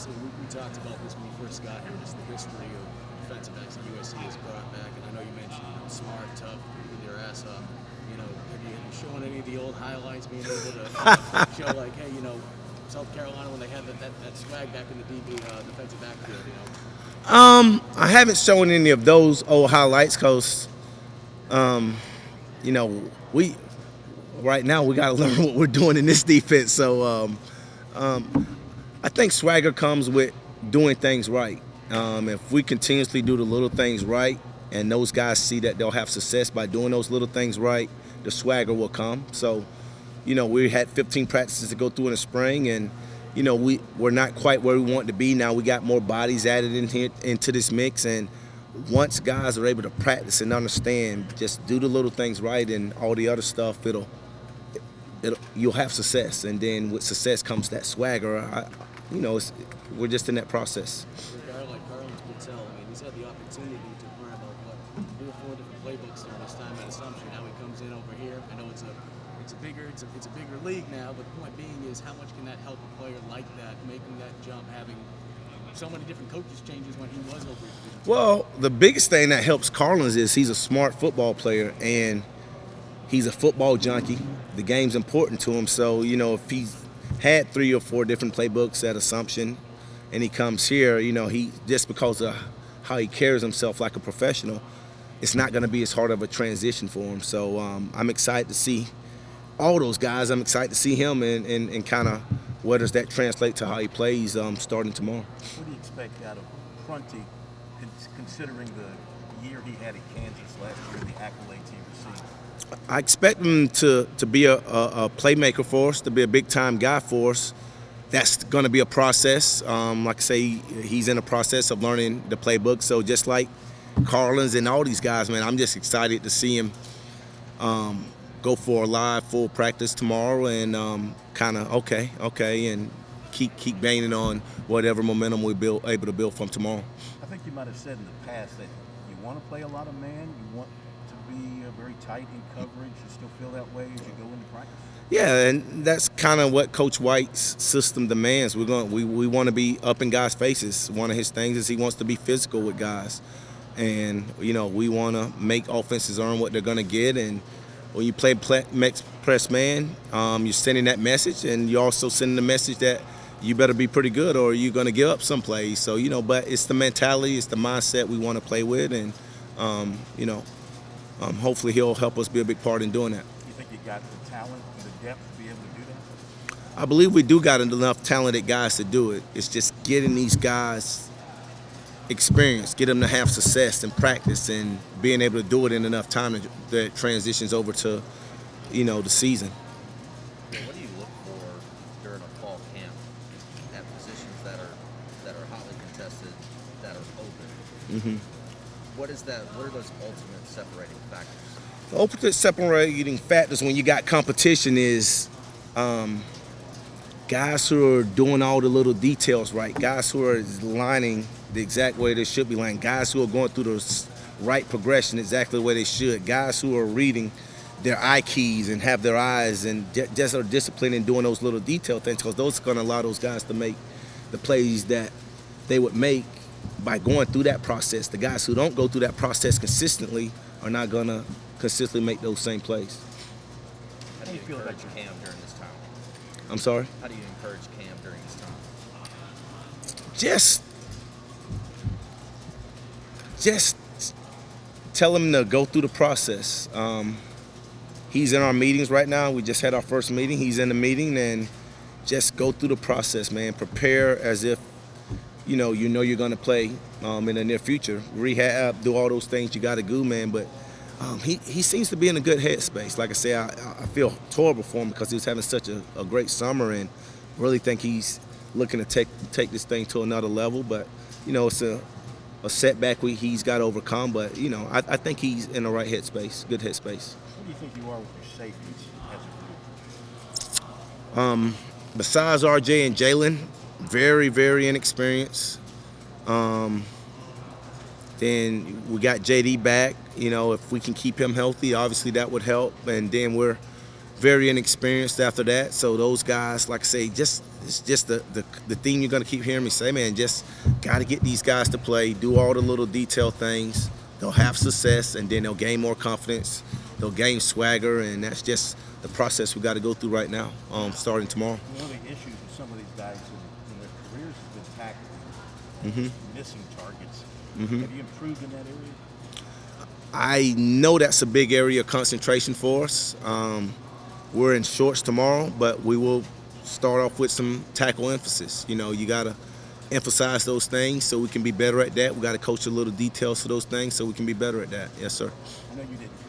obviously, we talked about this when you first got here, just the history of defensive backs that USC has brought back. And I know you mentioned, smart, tough, with your ass off. Have you shown any of the old highlights, being able to show, like, hey, South Carolina when they had that swag back in the DB defensive backfield? I haven't shown any of those old highlights because, we right now we got to learn what we're doing in this defense. So I think swagger comes with doing things right. If we continuously do the little things right, and those guys see that they'll have success by doing those little things right, the swagger will come. So, we had 15 practices to go through in the spring, and we're not quite where we want to be. Now we got more bodies added in here into this mix, and once guys are able to practice and understand, just do the little things right, and all the other stuff, you'll have success. And then with success comes that swagger. We're just in that process. For a guy like Carlin Patel, he's had the opportunity to learn about 3 or 4 different playbooks during his time at Assumption. Now he comes in over here. I know it's a bigger league now, but the point being is, how much can that help a player like that, making that jump, having so many different coaches changes when he was over here? Well, the biggest thing that helps Carlins is he's a smart football player, and he's a football junkie. The game's important to him. So, if he's had 3 or 4 different playbooks at Assumption and he comes here, he just because of how he carries himself like a professional, it's not going to be as hard of a transition for him. So I'm excited to see all those guys. I'm excited to see him and kind of where does that translate to how he plays starting tomorrow. What do you expect out of Prunty, considering the year he had at Kansas last year, the accolades he received? I expect him to be a playmaker for us, to be a big-time guy for us. That's going to be a process. Like I say, he's in a process of learning the playbook. So just like Carlins and all these guys, man, I'm just excited to see him go for a live full practice tomorrow and kind of okay, and keep banging on whatever momentum we're able to build from tomorrow. I think you might have said in the past that you want to play a lot of man, you want to be very tight in coverage. You still feel that way as you go into practice? Yeah, and that's kind of what Coach White's system demands. We want to be up in guys' faces. One of his things is he wants to be physical with guys, and we want to make offenses earn what they're going to get. And when you play press man, you're sending that message, and you're also sending the message that you better be pretty good or you're going to give up some plays. So but it's the mentality, it's the mindset we want to play with, and hopefully he'll help us be a big part in doing that. You think you got the talent and the depth to be able to do that? I believe we do got enough talented guys to do it. It's just getting these guys experience, get them to have success and practice, and being able to do it in enough time that transitions over to, the season. What do you look for during a fall camp at positions that are hotly contested, that are open? Mm-hmm. What are those ultimate separating factors? The ultimate separating factors when you got competition is guys who are doing all the little details right, guys who are lining the exact way they should be lining, guys who are going through the right progression exactly the way they should, guys who are reading their eye keys and have their eyes and just are disciplined in doing those little detail things, because those are going to allow those guys to make the plays that they would make by going through that process. The guys who don't go through that process consistently are not going to consistently make those same plays. How do you encourage Cam during this time? I'm sorry? How do you encourage Cam during this time? Just tell him to go through the process. He's in our meetings right now. We just had our first meeting. He's in the meeting, and just go through the process, man. Prepare as if you're going to play in the near future. Rehab, do all those things you got to do, man. But he seems to be in a good headspace. Like I say, I feel horrible for him because he was having such a great summer, and really think he's looking to take this thing to another level. But it's a setback he's got to overcome. But I think he's in the right headspace, good headspace. What do you think you are with your safeties as a group? Besides RJ and Jalen, very, very inexperienced. Then we got JD back. If we can keep him healthy, obviously that would help. And then we're very inexperienced after that. So those guys, like I say, it's just the thing you're gonna keep hearing me say, man. Just gotta get these guys to play, do all the little detail things. They'll have success, and then they'll gain more confidence. They'll gain swagger, and that's just the process we got to go through right now, starting tomorrow. One of the issues with some of these guys in their careers has been tackling, missing targets. Have you improved in that area? I know that's a big area of concentration for us. We're in shorts tomorrow, but we will start off with some tackle emphasis. You know, you got to emphasize those things so we can be better at that. We got to coach a little details for those things so we can be better at that. Yes, sir. I know you didn't